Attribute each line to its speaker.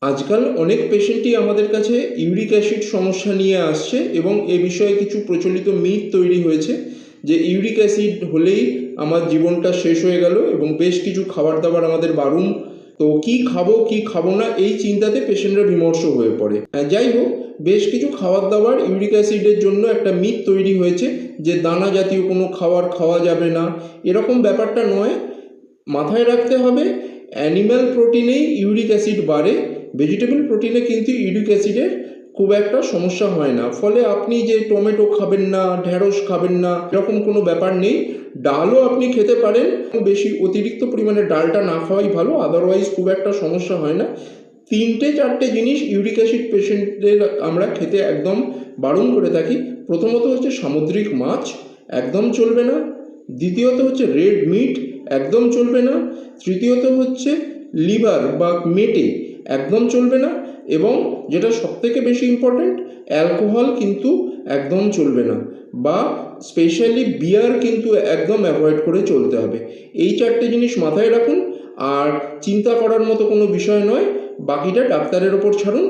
Speaker 1: আজকাল অনেক পেশেন্টই আমাদের কাছে ইউরিক অ্যাসিড সমস্যা নিয়ে আসছে এবং এ বিষয়ে কিছু প্রচলিত মিথ তৈরি হয়েছে যে ইউরিক অ্যাসিড হলেই আমার জীবনটা শেষ হয়ে গেল এবং বেশ কিছু খাবার দাবার আমাদের বারণ। তো কি খাবো কি খাবো না এই চিন্তাতে পেশেন্টরা বিমর্ষ হয়ে পড়ে। যাই হোক, বেশ কিছু খাবার দাবার ইউরিক অ্যাসিডের জন্য একটা মিথ তৈরি হয়েছে যে দানা জাতীয় কোনো খাবার খাওয়া যাবে না, এরকম ব্যাপারটা নয়। মাথায় রাখতে হবে অ্যানিম্যাল প্রোটিনেই ইউরিক অ্যাসিড বাড়ে, ভেজিটেবল প্রোটিনে কিন্তু ইউরিক অ্যাসিডের খুব একটা সমস্যা হয় না। ফলে আপনি যে টমেটো খাবেন না, ঢ্যাঁড়স খাবেন না, এরকম কোনো ব্যাপার নেই। ডালও আপনি খেতে পারেন, বেশি অতিরিক্ত পরিমাণে ডালটা না খাওয়াই ভালো, আদারওয়াইজ খুব একটা সমস্যা হয় না। তিনটে চারটে জিনিস ইউরিক অ্যাসিড পেশেন্টদের আমরা খেতে একদম বারণ করে থাকি। প্রথমত হচ্ছে সামুদ্রিক মাছ, একদম চলবে না। দ্বিতীয়ত হচ্ছে রেড মিট, একদম চলবে না। তৃতীয়ত হচ্ছে লিভার বা মেটে, একদম চলবে না। এবং যেটা সবথেকে বেশি ইম্পর্ট্যান্ট, অ্যালকোহল কিন্তু একদম চলবে না, বা স্পেশালি বিয়ার কিন্তু একদম অ্যাভয়েড করে চলতে হবে। এই চারটে জিনিস মাথায় রাখুন, আর চিন্তা করার মতো কোনো বিষয় নয়, বাকিটা ডাক্তারের ওপর ছাড়ুন।